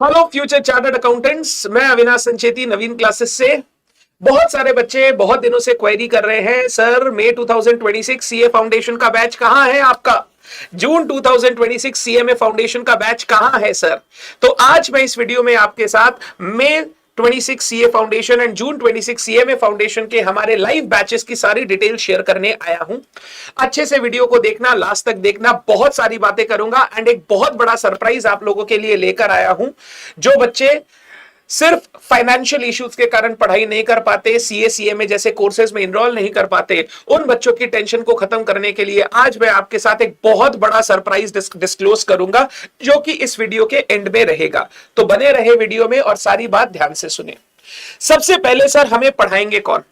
Hello future chartered accountants, मैं अविनाश संचेती नवीन classes से। बहुत सारे बच्चे बहुत दिनों से क्वेरी कर रहे हैं, सर मई 2026 सीए फाउंडेशन का बैच कहां है आपका? जून 2026 सीएमए फाउंडेशन का बैच कहां है सर? तो आज मैं इस वीडियो में आपके साथ मई 26 CA foundation and June 26 CMA foundation के हमारे लाइव बैचेस की सारी डिटेल शेयर करने आया हूं। अच्छे से वीडियो को देखना, लास्ट तक देखना, बहुत सारी बातें करूंगा एंड एक बहुत बड़ा सरप्राइज आप लोगों के लिए लेकर आया हूं। जो बच्चे सिर्फ फाइनेंशियल इश्यूज के कारण पढ़ाई नहीं कर पाते, सीए सीएमए जैसे कोर्सेज में इनरोल नहीं कर पाते, उन बच्चों की टेंशन को खत्म करने के लिए आज मैं आपके साथ एक बहुत बड़ा सरप्राइज डिस्क्लोज करूंगा, जो कि इस वीडियो के एंड में रहेगा। तो बने रहे वीडियो में और सारी बात ध्यान से सुने। सबसे पहले सर हमें पढ़ाएंगे कौन?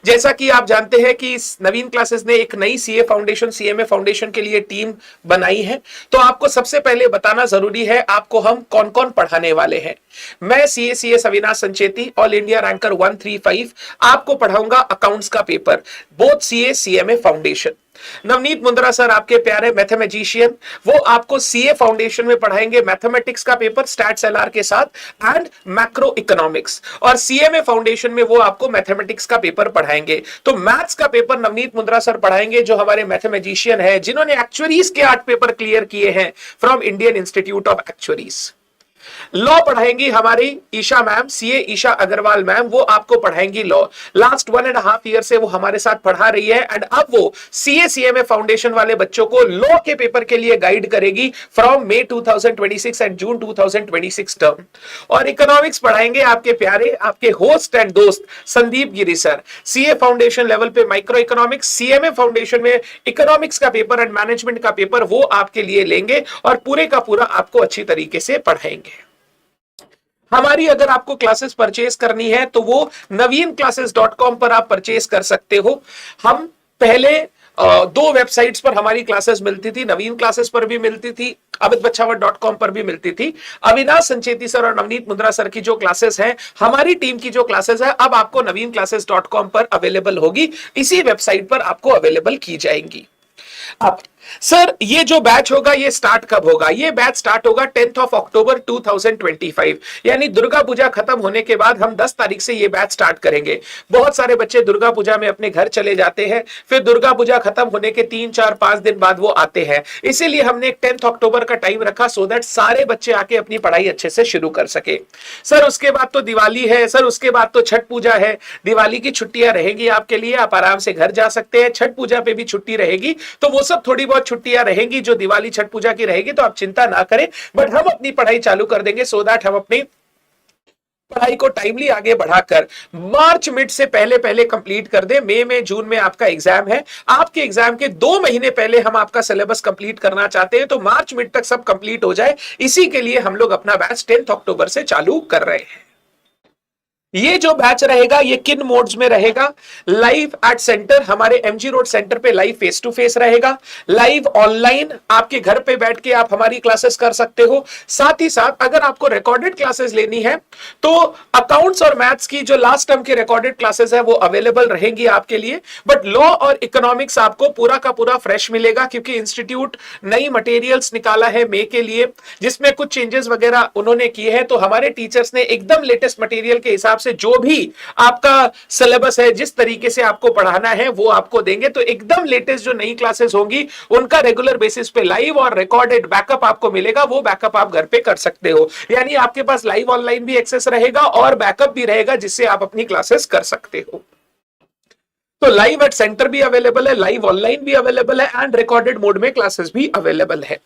जैसा कि आप जानते हैं कि नवीन क्लासेस ने एक नई सीए फाउंडेशन सीएमए फाउंडेशन के लिए टीम बनाई है, तो आपको सबसे पहले बताना जरूरी है आपको हम कौन कौन पढ़ाने वाले हैं। मैं CA CS Avinash Sancheti, all India ranker 135, आपको पढ़ाऊंगा अकाउंट्स का paper, both CA CMA foundation. Navneet Mundra sir आपके प्यारे मैथमेटिशियन, वो आपको सीए फाउंडेशन में पढ़ाएंगे मैथमेटिक्स का पेपर स्टैट्स एलआर के साथ एंड मैक्रो इकोनॉमिक्स, और सीएमए फाउंडेशन में वो आपको मैथमेटिक्स का पेपर पढ़ाएंगे। तो मैथ्स का पेपर नवनीत मुंद्रा सर पढ़ाएंगे, जो हमारे मैथमेटिशियन है, जिन्होंने एक्चुअरीज के 8 पेपर क्लियर किए हैं from Indian Institute of Actuaries. Law पढ़ाएंगी हमारी Isha ma'am, CA Isha Agarwal ma'am, वो आपको पढ़ाएंगी लॉ। लास्ट 1.5 ईयर से वो हमारे साथ पढ़ा रही है एंड अब वो सीए सीएमए फाउंडेशन वाले बच्चों को लॉ के पेपर के लिए गाइड करेगी from May 2026 and June 2026 term. और इकोनॉमिक्स पढ़ाएंगे आपके प्यारे, आपके होस्ट एंड दोस्त Sandeep Giri sir, CA foundation level पे माइक्रो इकोनॉमिक्स, सीएमए फाउंडेशन में इकोनॉमिक्स का पेपर एंड मैनेजमेंट का पेपर वो आपके लिए लेंगे और पूरे का पूरा आपको अच्छी तरीके से पढ़ाएंगे। हमारी अगर आपको क्लासेस परचेज करनी है तो वो naveenclasses.com पर आप परचेज कर सकते हो। हम पहले 2 वेबसाइट्स पर हमारी क्लासेस मिलती थी, नवीन क्लासेस पर भी मिलती थी, अमितबछावत.com पर भी मिलती थी। अविनाश संचेती सर और नवनीत मुंद्रा सर की जो क्लासेस हैं, हमारी टीम की जो क्लासेस है, अब आपको naveenclasses.com पर अवेलेबल होगी, इसी वेबसाइट पर आपको अवेलेबल की जाएंगी। अब सर ये जो बैच होगा ये स्टार्ट कब होगा? ये बैच स्टार्ट होगा 10 अक्टूबर 2025, यानी दुर्गा पूजा खत्म होने के बाद हम 10 तारीख से ये बैच स्टार्ट करेंगे। बहुत सारे बच्चे दुर्गा पूजा में अपने घर चले जाते हैं, फिर दुर्गा पूजा खत्म होने के 3, 4, 5 दिन बाद वो आते हैं, इसीलिए हमने 10 अक्टूबर का टाइम रखा सो दैट सारे बच्चे आके अपनी पढ़ाई अच्छे से शुरू कर सके। सर उसके बाद तो दिवाली है, सर उसके बाद तो छठ पूजा है, दिवाली की छुट्टियां रहेगी आपके लिए, आप आराम से घर जा सकते हैं। छठ पूजा पे भी छुट्टी रहेगी, तो वो सब थोड़ी बहुत छुट्टियां रहेंगी जो दिवाली छठ पूजा की रहेगी, तो आप चिंता ना करें, बट हम अपनी पढ़ाई चालू कर देंगे सो दैट हम अपनी पढ़ाई को टाइमली आगे बढ़ाकर मार्च मिड से पहले पहले कंप्लीट कर दे। मई में जून में आपका एग्जाम है, आपके एग्जाम के 2 महीने पहले हम आपका सिलेबस कंप्लीट करना चाहते हैं, तो मार्च मिड तक सब कंप्लीट हो जाए, इसी के लिए हम लोग अपना बैच 10 अक्टूबर से चालू कर रहे हैं। ये जो बैच रहेगा ये किन मोड्स में रहेगा? लाइव एट सेंटर, हमारे एमजी रोड सेंटर पे लाइव फेस टू फेस रहेगा, लाइव ऑनलाइन आपके घर पे बैठ के आप हमारी क्लासेस कर सकते हो। साथ ही साथ अगर आपको रिकॉर्डेड क्लासेस लेनी है तो अकाउंट्स और मैथ्स की जो लास्ट टर्म की रिकॉर्डेड क्लासेस है वो अवेलेबल रहेंगी आपके लिए, बट लॉ और इकोनॉमिक्स आपको पूरा का पूरा फ्रेश मिलेगा, क्योंकि इंस्टीट्यूट नई मटेरियल्स निकाला है मई के लिए, जिसमें कुछ चेंजेस वगैरह उन्होंने किए हैं। तो हमारे टीचर्स ने एकदम लेटेस्ट मटेरियल के हिसाब से जो भी आपका सिलेबस है, जिस तरीके से आपको पढ़ाना है वो आपको देंगे। तो एकदम लेटेस्ट जो नई क्लासेस होंगी उनका रेगुलर बेसिस पे लाइव और रिकॉर्डेड बैकअप आपको मिलेगा, वो बैकअप आप घर पे कर सकते हो, यानी आपके पास लाइव ऑनलाइन भी एक्सेस रहेगा और बैकअप भी रहेगा, जिससे आप अपनी क्लासेस कर सकते हो। तो लाइव एट सेंटर भी अवेलेबल है, लाइव ऑनलाइन भी अवेलेबल है एंड रिकॉर्डेड मोड में क्लासेस भी अवेलेबल है।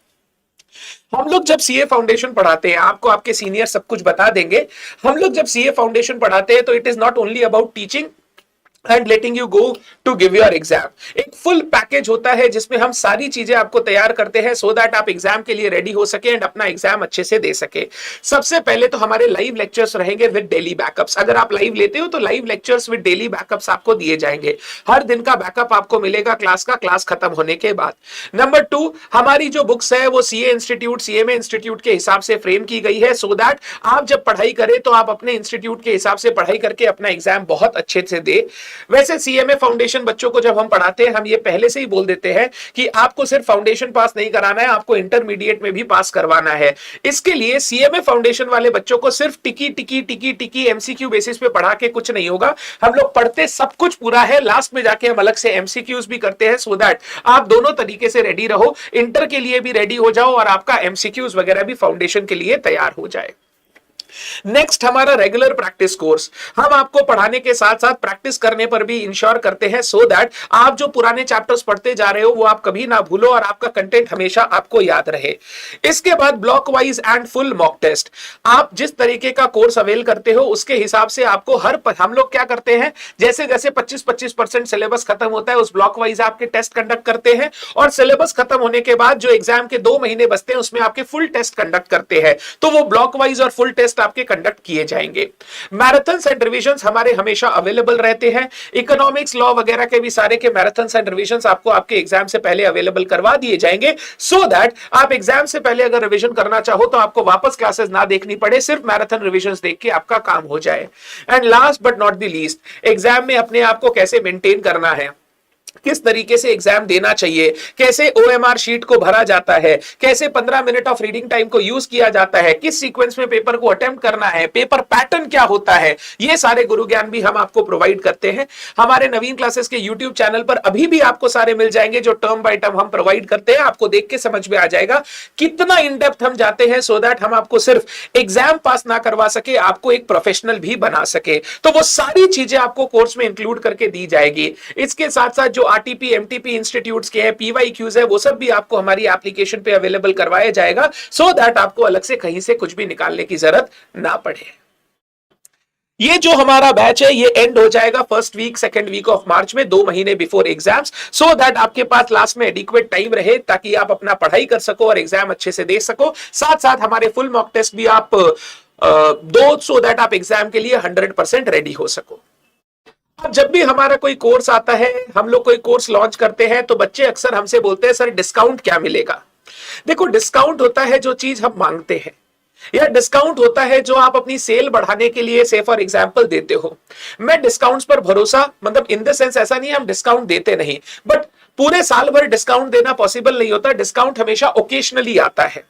हम लोग जब सीए फाउंडेशन पढ़ाते हैं, आपको आपके सीनियर सब कुछ बता देंगे, हम लोग जब सीए फाउंडेशन पढ़ाते हैं तो it is not only about teaching and letting you go to give your exam. एक फुल पैकेज होता है जिसमें हम सारी चीजें आपको तैयार करते हैं सो दैट आप एग्जाम के लिए रेडी हो सके एंड अपना एग्जाम अच्छे से दे सके। सबसे पहले तो हमारे लाइव लेक्चर्स रहेंगे विद डेली बैकअप्स। अगर आप लाइव लेते हो तो live lectures with daily backups आपको दिए जाएंगे, हर दिन का बैकअप आपको मिलेगा क्लास का, क्लास खत्म होने के बाद। नंबर 2, हमारी जो बुक्स है वो सीए इंस्टीट्यूट सीएमए इंस्टीट्यूट के हिसाब से फ्रेम की गई है सो दैट आप जब पढ़ाई करें तो आप अपने इंस्टीट्यूट के हिसाब से पढ़ाई करके अपना एग्जाम बहुत अच्छे से दे। वैसे सीएमए फाउंडेशन बच्चों को जब हम पढ़ाते हैं, हम ये पहले से ही बोल देते हैं कि आपको सिर्फ फाउंडेशन पास नहीं कराना है, आपको इंटरमीडिएट में भी पास करवाना है। इसके लिए सीएमए फाउंडेशन वाले बच्चों को सिर्फ टिकी टिकी टिकी टिकी एमसीक्यू बेसिस पे पढ़ा के कुछ नहीं होगा। हम लोग पढ़ते सब कुछ पूरा है, लास्ट में जाके हम अलग से एमसीक्यूज भी करते हैं, सो दैट आप दोनों तरीके से रेडी रहो, इंटर के लिए भी रेडी हो जाओ और आपका एमसीक्यूज वगैरह भी फाउंडेशन के लिए तैयार हो जाए। नेक्स्ट हमारा रेगुलर प्रैक्टिस कोर्स, हम आपको पढ़ाने के साथ साथ प्रैक्टिस करने पर भी इंश्योर करते हैं, सो दैट आप जो पुराने चैप्टर्स पढ़ते जा रहे हो वो आप कभी ना भूलो और आपका कंटेंट हमेशा आपको याद रहे। इसके बाद block wise and full mock test, आप जिस तरीके का कोर्स अवेल करते हो उसके हिसाब से आपको हम लोग क्या करते हैं, जैसे जैसे 25% सिलेबस खत्म होता है उस ब्लॉक वाइज आपके टेस्ट कंडक्ट करते हैं, और सिलेबस खत्म होने के बाद जो एग्जाम के 2 महीने बचते हैं उसमें आपके फुल टेस्ट कंडक्ट करते हैं। तो वो ब्लॉक वाइज और फुल टेस्ट आपके कंडक्ट किए जाएंगे। मैराथन्स एंड रिविजन्स हमारे हमेशा अवेलेबल रहते हैं, इकोनॉमिक्स लॉ वगैरह के भी सारे के मैराथन्स एंड रिविजन्स आपको आपके एग्जाम से पहले अवेलेबल करवा दिए जाएंगे, सो दैट आप एग्जाम से पहले अगर रिवीजन करना चाहो तो आपको वापस क्लासेस ना देखनी पड़े, सिर्फ मैराथन रिविजन्स देख के आपका काम हो जाए। And last but not the least, exam में अपने आप को कैसे मेंटेन करना है, किस तरीके से एग्जाम देना चाहिए, कैसे ओएमआर शीट को भरा जाता है, कैसे 15 मिनट ऑफ रीडिंग टाइम को यूज किया जाता है, किस सीक्वेंस में पेपर को अटेम्प्ट करना है, पेपर पैटर्न क्या होता है, ये सारे गुरु ज्ञान भी हम आपको प्रोवाइड करते हैं। हमारे नवीन क्लासेस के यूट्यूब चैनल पर अभी भी आपको सारे मिल जाएंगे जो टर्म बाय टर्म हम प्रोवाइड करते हैं, आपको देख के समझ में आ जाएगा कितना इन डेप्थ हम जाते हैं, सो दैट हम आपको सिर्फ एग्जाम पास ना करवा सके, आपको एक प्रोफेशनल भी बना सके। तो वो सारी चीजें आपको कोर्स में इंक्लूड करके दी जाएगी। इसके साथ साथ जो आरटीपी एमटीपी इंस्टीट्यूट्स के हैं, पीवाईक्यूज है, वो सब भी आपको हमारी एप्लीकेशन पे अवेलेबल करवाया जाएगा, सो दैट आपको अलग से कहीं से कुछ भी निकालने की जरूरत ना पड़े। ये जो हमारा बैच है ये एंड हो जाएगा first week second week of March में, 2 महीने बिफोर एग्जाम्स, सो दैट आपके पास लास्ट में एडिक्वेट टाइम रहे ताकि आप अपना पढ़ाई कर सको और एग्जाम अच्छे से दे सको। साथ साथ हमारे फुल मॉक टेस्ट भी आप दो, सो दैट आप एग्जाम के लिए 100% रेडी हो सको। अब जब भी हमारा कोई कोर्स आता है, हम लोग कोई कोर्स लॉन्च करते हैं, तो बच्चे अक्सर हमसे बोलते हैं सर डिस्काउंट क्या मिलेगा। देखो, डिस्काउंट होता है जो चीज हम मांगते हैं, या डिस्काउंट होता है जो आप अपनी सेल बढ़ाने के लिए से फॉर एग्जांपल देते हो। मैं डिस्काउंट्स पर भरोसा, मतलब इन द सेंस ऐसा नहीं हम डिस्काउंट देते नहीं, बट पूरे साल भर डिस्काउंट देना पॉसिबल नहीं होता, डिस्काउंट हमेशा ओकेशनली आता है।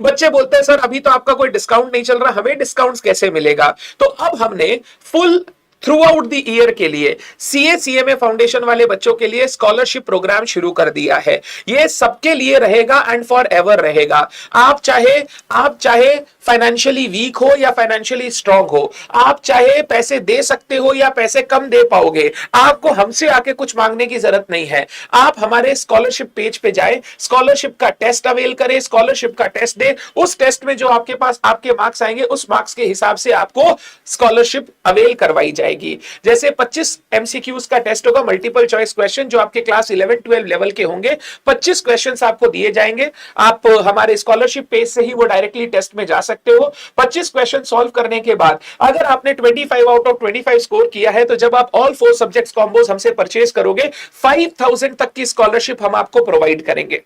बच्चे बोलते हैं सर अभी तो आपका कोई डिस्काउंट नहीं चल रहा, हमें डिस्काउंट कैसे मिलेगा। तो अब हमने full through out the year के लिए सीएमए फाउंडेशन वाले बच्चों के लिए स्कॉलरशिप प्रोग्राम शुरू कर दिया है। ये सबके लिए रहेगा एंड फॉर एवर रहेगा। आप चाहे फाइनेंशियली वीक हो या फाइनेंशियली स्ट्रांग हो, आप चाहे पैसे दे सकते हो या पैसे कम दे पाओगे, आपको हमसे आके कुछ मांगने की जरूरत नहीं है। आप हमारे स्कॉलरशिप पेज पे जाए, स्कॉलरशिप का टेस्ट अवेल करें, स्कॉलरशिप का टेस्ट दे, उस टेस्ट में जो आपके पास आपके मार्क्स आएंगे उस मार्क्स के हिसाब से आपको स्कॉलरशिप अवेल करवाई जाएगी। जैसे 25 एमसीक्यूज का टेस्ट होगा, मल्टीपल चॉइस क्वेश्चन, जो आपके क्लास 11-12 लेवल के होंगे, 25 क्वेश्चंस आपको दिए जाएंगे। आप हमारे स्कॉलरशिप पेज से ही वो डायरेक्टली टेस्ट में जा सकते हो। 25 क्वेश्चन सॉल्व करने के बाद अगर आपने 25 आउट ऑफ 25 स्कोर किया है, तो जब आप ऑल 4 सब्जेक्ट्स कॉम्बोज हमसे परचेज करोगे, 5000 तक की स्कॉलरशिप हम आपको प्रोवाइड करेंगे।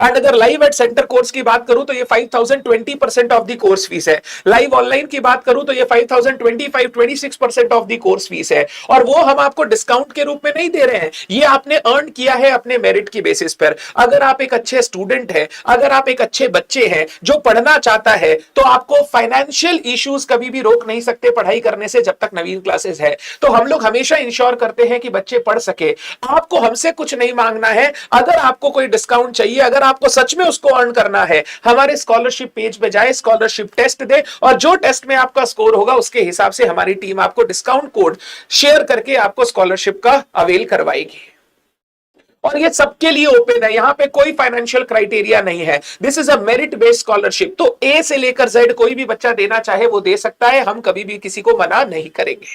एंड अगर लाइव एट सेंटर कोर्स की बात करूं तो ये 5000 20% ऑफ द कोर्स फीस है। लाइव ऑनलाइन की बात करूं तो ये 5000 26% ऑफ द कोर्स फीस है। और वो हम आपको डिस्काउंट के रूप में नहीं दे रहे हैं, ये आपने अर्न किया है अपने मेरिट की बेसिस पर। अगर आप एक अच्छे स्टूडेंट हैं, अगर आप एक अच्छे बच्चे हैं जो पढ़ना चाहता है, तो आपको फाइनेंशियल इश्यूज कभी भी रोक नहीं सकते पढ़ाई करने से, जब तक नवीन क्लासेस है। तो हम लोग हमेशा इंश्योर करते हैं कि बच्चे पढ़ सके। आपको हमसे कुछ नहीं मांगना है। अगर आपको कोई डिस्काउंट चाहिए, अगर आपको सच में उसको अर्न करना है, हमारे स्कॉलरशिप पेज पे जाए, स्कॉलरशिप टेस्ट दे, और जो टेस्ट में आपका स्कोर होगा उसके हिसाब से हमारी टीम आपको डिस्काउंट कोड शेयर करके आपको स्कॉलरशिप का अवेल करवाएगी। और ये सबके लिए ओपन है, यहां पे कोई फाइनेंशियल क्राइटेरिया नहीं है। This is a merit based scholarship. तो ए से लेकर जेड कोई भी बच्चा देना चाहे वो दे सकता है, हम कभी भी किसी को मना नहीं करेंगे।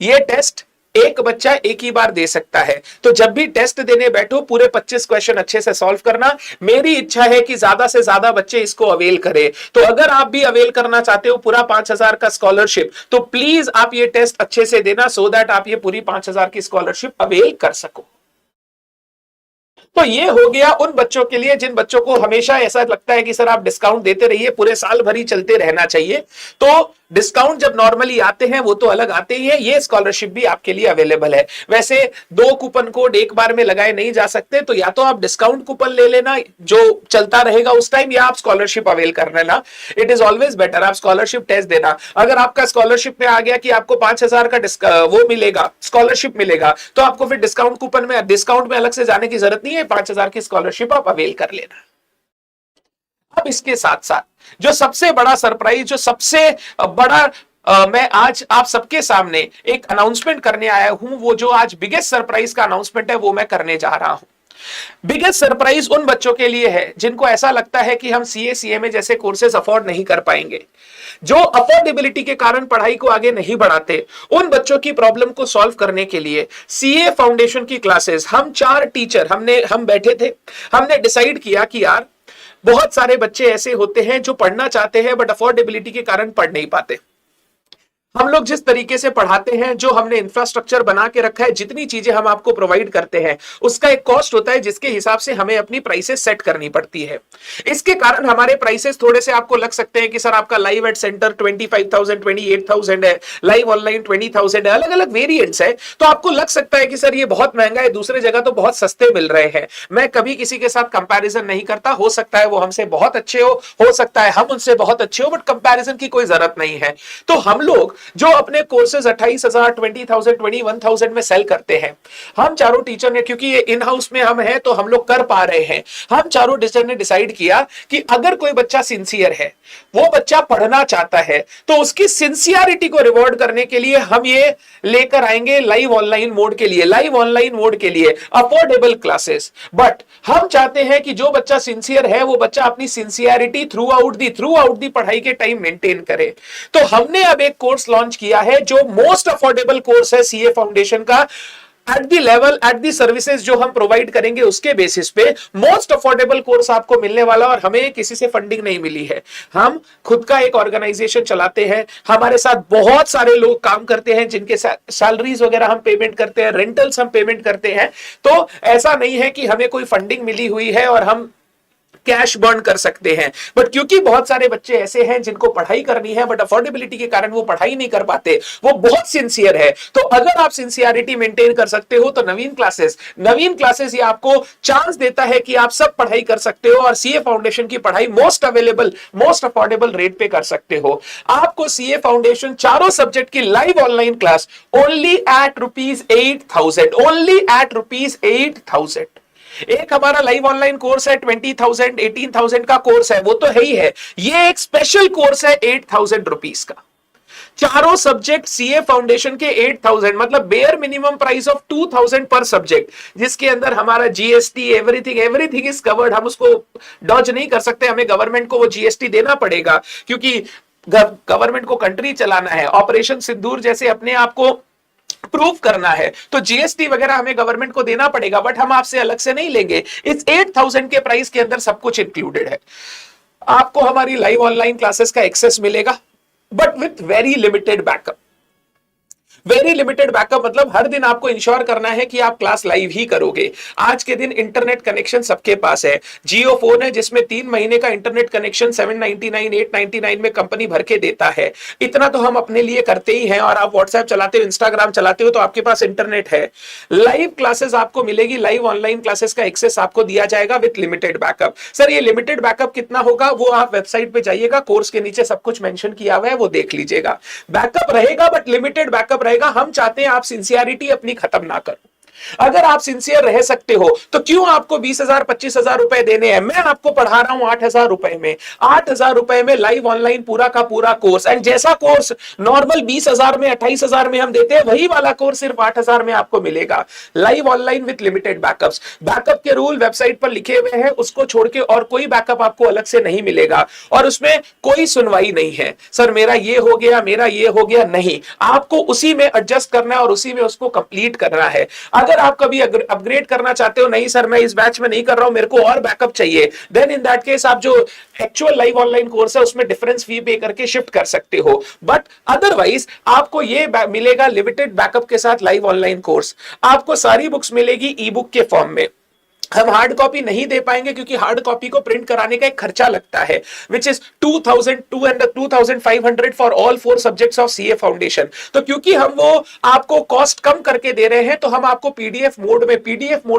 ये टेस्ट एक बच्चा एक ही बार दे सकता है, तो जब भी टेस्ट देने बैठो पूरे 25 क्वेश्चन अच्छे से सॉल्व करना। मेरी इच्छा है कि ज्यादा से ज्यादा बच्चे इसको अवेल करें। तो अगर आप भी अवेल करना चाहते हो पूरा 5000 का स्कॉलरशिप, तो प्लीज आप ये टेस्ट अच्छे से देना, सो दैट आप ये पूरी 5000 की स्कॉलरशिप अवेल कर सको। तो ये हो गया उन बच्चों के लिए जिन बच्चों को हमेशा ऐसा लगता है कि सर आप डिस्काउंट देते रहिए, पूरे साल भर ही चलते रहना चाहिए। तो डिस्काउंट जब नॉर्मली आते हैं वो तो अलग आते ही है, ये स्कॉलरशिप भी आपके लिए अवेलेबल है। वैसे 2 कूपन कोड एक बार में लगाए नहीं जा सकते, तो या तो आप डिस्काउंट कूपन ले लेना जो चलता रहेगा उस टाइम, या आप स्कॉलरशिप अवेल कर लेना। इट इज ऑलवेज बेटर आप स्कॉलरशिप टेस्ट देना। अगर आपका स्कॉलरशिप में आ गया कि आपको 5,000 का वो मिलेगा, स्कॉलरशिप मिलेगा, तो आपको फिर डिस्काउंट में अलग से जाने की जरूरत नहीं है, 5,000 की स्कॉलरशिप आप अवेल कर लेना। अब इसके साथ साथ जो सबसे बड़ा सरप्राइज, जो सबसे बड़ा मैं आज आप सबके सामने एक अनाउंसमेंट करने आया हूं, वो जो आज बिगेस्ट सरप्राइज का अनाउंसमेंट है वो मैं करने जा रहा हूं। बिगेस्ट सरप्राइज उन बच्चों के लिए है जिनको ऐसा लगता है कि हम सीए सीएमए जैसे कोर्सेज अफोर्ड नहीं कर पाएंगे, जो अफोर्डेबिलिटी के कारण पढ़ाई को आगे नहीं बढ़ाते। उन बच्चों की प्रॉब्लम को सॉल्व करने के लिए सीए फाउंडेशन की क्लासेस, हम 4 टीचर हम बैठे थे, हमने डिसाइड किया कि यार बहुत सारे बच्चे ऐसे होते हैं जो पढ़ना चाहते हैं बट अफोर्डेबिलिटी के कारण पढ़ नहीं पाते। हम लोग जिस तरीके से पढ़ाते हैं, जो हमने इंफ्रास्ट्रक्चर बना के रखा है, जितनी चीजें हम आपको प्रोवाइड करते हैं, उसका एक कॉस्ट होता है जिसके हिसाब से हमें अपनी प्राइसेस सेट करनी पड़ती है। इसके कारण हमारे प्राइसेस थोड़े से आपको लग सकते हैं कि सर आपका लाइव एट सेंटर 25,000 28,000 है, लाइव ऑनलाइन 20,000 है, अलग अलग वेरिएंट्स है। तो आपको लग सकता है कि सर ये बहुत महंगा है, दूसरे जगह तो बहुत सस्ते मिल रहे हैं। मैं कभी किसी के साथ कंपैरिजन नहीं करता, हो सकता है वो हमसे बहुत अच्छे हो सकता है हम उनसे बहुत अच्छे हो, बट कंपैरिजन की कोई जरूरत नहीं है। तो हम लोग जो अपने कोर्सेज 28,000 20,000 21,000 में सेल करते हैं, हम चारों टीचर ने, क्योंकि ये इन हाउस में हम हैं तो हम लोग कर पा रहे हैं, हम चारों टीचर ने डिसाइड किया कि अगर कोई बच्चा सिंसियर है, वो बच्चा पढ़ना चाहता है, तो उसकी सिंसियरिटी को रिवॉर्ड करने के लिए हम ये लेकर आएंगे लाइव ऑनलाइन मोड के लिए अफोर्डेबल क्लासेस। बट हम चाहते हैं कि जो बच्चा सिंसियर है वो बच्चा अपनी सिंसियरिटी थ्रू आउट दी पढ़ाई के टाइम मेंटेन करे। तो हमने अब एक कोर्स लॉन्च किया है जो मोस्ट अफोर्डेबल कोर्स है सीए फाउंडेशन का। At the level, at the services जो हम प्रोवाइड करेंगे उसके बेसिस पे मोस्ट अफोर्डेबल कोर्स आपको मिलने वाला, और हमें किसी से फंडिंग नहीं मिली है। हम खुद का एक ऑर्गेनाइजेशन चलाते हैं, हमारे साथ बहुत सारे लोग काम करते हैं जिनके सैलरीज वगैरह हम पेमेंट करते हैं, रेंटल्स हम पेमेंट करते हैं। तो ऐसा नहीं है कि हमें कोई फंडिंग मिली हुई है और हम कैश बर्न कर सकते हैं। बट क्योंकि बहुत सारे बच्चे ऐसे हैं जिनको पढ़ाई करनी है बट अफोर्डेबिलिटी के कारण वो पढ़ाई नहीं कर पाते, वो बहुत सिंसियर है, तो अगर आप सिंसियरिटी मेंटेन कर सकते हो तो नवीन क्लासेस ये आपको चांस देता है कि आप सब पढ़ाई कर सकते हो और सीए फाउंडेशन की पढ़ाई मोस्ट अफोर्डेबल रेट पे कर सकते हो। आपको सीए फाउंडेशन चारों सब्जेक्ट की live online class only at ₹8,000। एक हमारा लाइव ऑनलाइन कोर्स है 20,000 18,000 का कोर्स है, वो तो है ही है। ये एक स्पेशल कोर्स है 8,000 रुपीज का। चारों सब्जेक्ट सीए फाउंडेशन के 8,000, मतलब बेयर मिनिमम प्राइस ऑफ 2,000 पर सब्जेक्ट, जिसके अंदर हमारा जीएसटी एवरीथिंग इज कवर्ड। हम उसको डॉज नहीं कर सकते, हमें गवर्नमेंट को वो जीएसटी देना पड़ेगा, क्योंकि गवर्नमेंट को कंट्री चलाना है। ऑपरेशन सिंदूर जैसे अपने आप को प्रूव करना है तो जीएसटी वगैरह हमें गवर्नमेंट को देना पड़ेगा, बट हम आपसे अलग से नहीं लेंगे। इस 8,000 के प्राइस के अंदर सब कुछ इंक्लूडेड है। आपको हमारी लाइव ऑनलाइन क्लासेस का एक्सेस मिलेगा, but with very limited backup. मतलब हर दिन आपको इंश्योर करना है कि आप क्लास लाइव ही करोगे। आज के दिन इंटरनेट कनेक्शन सबके पास है। जियो फोन है जिसमें 3 महीने का इंटरनेट कनेक्शन 799 899 में कंपनी भर के देता है। इतना तो हम अपने लिए करते ही हैं। और आप व्हाट्सएप चलाते हो, इंस्टाग्राम चलाते हो, तो आपके पास इंटरनेट है। लाइव क्लासेस आपको मिलेगी, लाइव ऑनलाइन क्लासेस का एक्सेस आपको दिया जाएगा विथ लिमिटेड बैकअप। सर ये लिमिटेड बैकअप कितना होगा, वो आप वेबसाइट पे जाइएगा, कोर्स के नीचे सब कुछ मेंशन किया हुआ है, वो देख लीजिएगा। बैकअप रहेगा बट लिमिटेड बैकअप रहेगा। हम चाहते हैं आप सिंसियरिटी अपनी खत्म ना करो। अगर आप सिंसियर रह सकते हो तो क्यों आपको 20,000 25,000 रुपए देने हैं। मैं आपको पढ़ा रहा हूं 8,000 रुपए में, 8,000 रुपए में लाइव ऑनलाइन पूरा का पूरा कोर्स। एंड जैसा कोर्स नॉर्मल 20,000 में 28,000 में हम देते हैं, वही वाला कोर्स सिर्फ 8,000 में आपको मिलेगा, live online with limited backups. Backup के रूल वेबसाइट पर लिखे हुए हैं, उसको छोड़ के और कोई बैकअप आपको अलग से नहीं मिलेगा। और उसमें कोई सुनवाई नहीं है, सर मेरा ये हो गया, नहीं। आपको उसी में एडजस्ट करना है और उसी में उसको कंप्लीट करना है। अगर आप कभी अपग्रेड करना चाहते हो, नहीं सर मैं इस बैच में नहीं कर रहा हूं, मेरे को और बैकअप चाहिए, देन इन दैट केस आप जो एक्चुअल लाइव ऑनलाइन कोर्स है उसमें डिफरेंस फी पे करके शिफ्ट कर सकते हो। बट अदरवाइज आपको ये मिलेगा लिमिटेड बैकअप के साथ लाइव ऑनलाइन कोर्स। आपको सारी बुक्स मिलेगी ई बुक के फॉर्म में। हम हार्ड कॉपी नहीं दे पाएंगे क्योंकि हार्ड कॉपी को प्रिंट कराने का एक खर्चा लगता है, which is 2,500 for all 4 subjects of CA foundation. तो क्योंकि हम वो आपको कॉस्ट कम करके दे रहे हैं तो हम आपको पीडीएफ मोड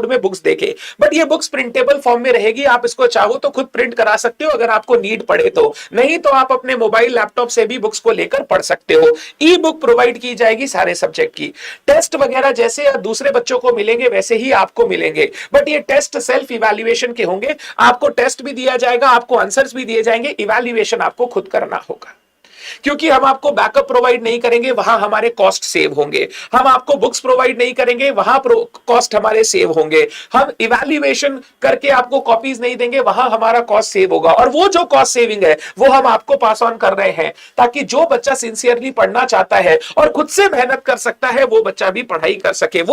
में बुक्स देंगे, बट ये बुक्स प्रिंटेबल फॉर्म में रहेगी। आप इसको चाहो तो खुद प्रिंट करा सकते हो अगर आपको नीड पड़े तो, नहीं तो आप अपने मोबाइल लैपटॉप से भी बुक्स को लेकर पढ़ सकते हो। ई बुक प्रोवाइड की जाएगी सारे सब्जेक्ट की। टेस्ट वगैरह जैसे दूसरे बच्चों को मिलेंगे वैसे ही आपको मिलेंगे, बट ये टेस्ट सेल्फ इवैल्यूएशन के होंगे। आपको टेस्ट भी दिया जाएगा, आपको आंसर्स भी दिए जाएंगे, इवैल्यूएशन आपको खुद करना होगा। क्योंकि हम आपको बैकअप प्रोवाइड नहीं करेंगे, वहां हमारे कॉस्ट सेव होंगे। हम आपको बुक्स प्रोवाइड नहीं करेंगे, वहां कॉस्ट हमारे सेव होंगे। हम इवैल्यूएशन करके आपको कॉपीज नहीं देंगे, वहां हमारा कॉस्ट सेव होगा। और वो जो कॉस्ट सेविंग है वो हम आपको पास ऑन कर रहे हैं, ताकि जो बच्चा सिंसियरली पढ़ना चाहता है और खुद से मेहनत कर सकता है वो बच्चा भी पढ़ाई कर सके।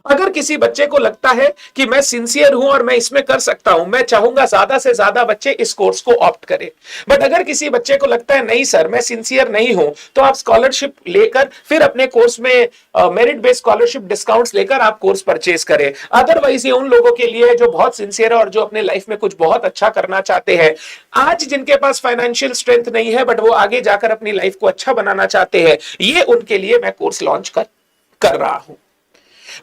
अगर किसी बच्चे को लगता है कि मैं सिंसियर हूं और मैं इसमें कर सकता हूं, मैं चाहूंगा ज्यादा से ज्यादा बच्चे इस कोर्स को ऑप्ट करें। बट अगर किसी बच्चे को लगता है नहीं सर मैं सिंसियर नहीं हूं, तो आप स्कॉलरशिप लेकर फिर अपने कोर्स में मेरिट बेस्ड स्कॉलरशिप डिस्काउंट्स लेकर आप कोर्स परचेज करें। अदरवाइज ये उन लोगों के लिए जो बहुत सिंसियर है और जो अपने लाइफ में कुछ बहुत अच्छा करना चाहते हैं, आज जिनके पास फाइनेंशियल स्ट्रेंथ नहीं है बट वो आगे जाकर अपनी लाइफ को अच्छा बनाना चाहते हैं, ये उनके लिए मैं कोर्स लॉन्च कर रहा हूं।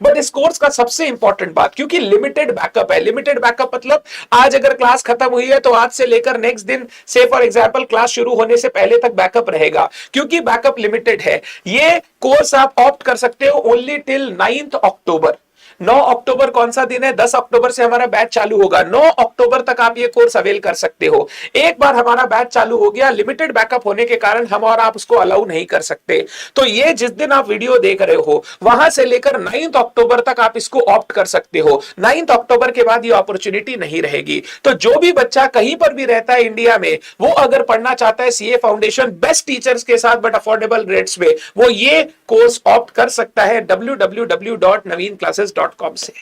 बट इस कोर्स का सबसे इंपॉर्टेंट बात, क्योंकि लिमिटेड बैकअप है। लिमिटेड बैकअप मतलब आज अगर क्लास खत्म हुई है तो आज से लेकर नेक्स्ट दिन से फॉर एग्जांपल क्लास शुरू होने से पहले तक बैकअप रहेगा। क्योंकि बैकअप लिमिटेड है, ये कोर्स आप ऑप्ट कर सकते हो ओनली टिल 9 अक्टूबर। 9 अक्टूबर कौन सा दिन है? 10 अक्टूबर से हमारा बैच चालू होगा। 9 अक्टूबर तक आप ये कोर्स अवेल कर सकते हो। एक बार हमारा बैच चालू हो गया, लिमिटेड बैकअप होने के कारण हम और आप उसको अलाउ नहीं कर सकते। तो ये जिस दिन आप वीडियो देख रहे हो वहां से लेकर 9 अक्टूबर तक आप इसको ऑप्ट कर सकते हो। 9 अक्टूबर के बाद ये अपॉर्चुनिटी नहीं रहेगी। तो जो भी बच्चा कहीं पर भी रहता है इंडिया में, वो अगर पढ़ना चाहता है सीए फाउंडेशन बेस्ट टीचर्स के साथ बट अफोर्डेबल रेट्स में, वो ये कोर्स ऑप्ट कर सकता है www.navinclasses.com से।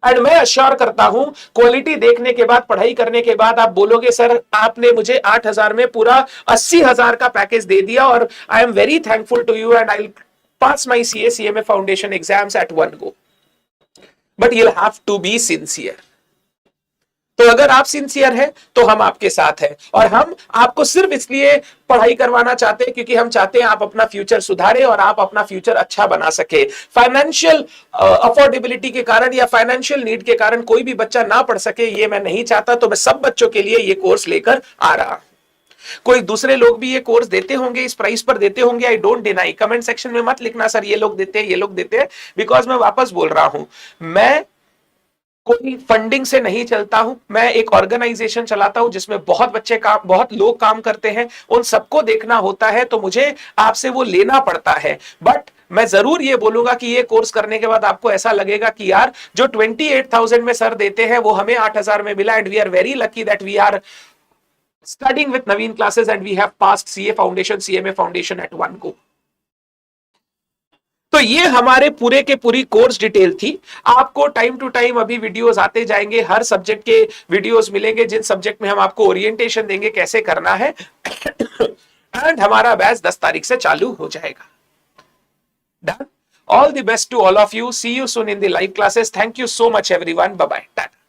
एंड मैं अश्योर करता हूं क्वालिटी देखने के बाद, पढ़ाई करने के बाद आप बोलोगे सर आपने मुझे 8,000 में पूरा 80,000 का पैकेज दे दिया और I am very thankful to you and I pass my CA CMA foundation exams at one go. But you have to be sincere. तो अगर आप सिंसियर हैं तो हम आपके साथ हैं, और हम आपको सिर्फ इसलिए पढ़ाई करवाना चाहते हैं क्योंकि हम चाहते हैं आप अपना फ्यूचर सुधारे और आप अपना फ्यूचर अच्छा बना सके। फाइनेंशियल अफोर्डेबिलिटी के कारण या फाइनेंशियल नीड के कारण कोई भी बच्चा ना पढ़ सके, ये मैं नहीं चाहता। तो मैं सब बच्चों के लिए ये कोर्स लेकर आ रहा हूं। कोई दूसरे लोग भी ये कोर्स देते होंगे, इस प्राइस पर देते होंगे, I don't deny. Comment section में मत लिखना सर ये लोग देते हैं ये लोग देते हैं, बिकॉज मैं वापस बोल रहा हूं, मैं कोई फंडिंग से नहीं चलता हूं। मैं एक ऑर्गेनाइजेशन चलाता हूं जिसमें बहुत लोग काम करते हैं, उन सबको देखना होता है, तो मुझे आपसे वो लेना पड़ता है। बट मैं जरूर ये बोलूंगा कि ये कोर्स करने के बाद आपको ऐसा लगेगा कि यार जो 28,000 में सर देते हैं वो हमें 8,000 में मिला, and we are very lucky that we are studying with Naveen classes and we have passed CA Foundation, CMA Foundation at one go. तो ये हमारे पूरे के पूरी कोर्स डिटेल थी। आपको टाइम टू टाइम अभी वीडियोस आते जाएंगे, हर सब्जेक्ट के वीडियोस मिलेंगे, जिन सब्जेक्ट में हम आपको ओरिएंटेशन देंगे कैसे करना है। एंड हमारा बैच 10 तारीख से चालू हो जाएगा। Done. All the best to all of you. See you soon in the live classes. Thank you so much everyone. Bye bye. Tata.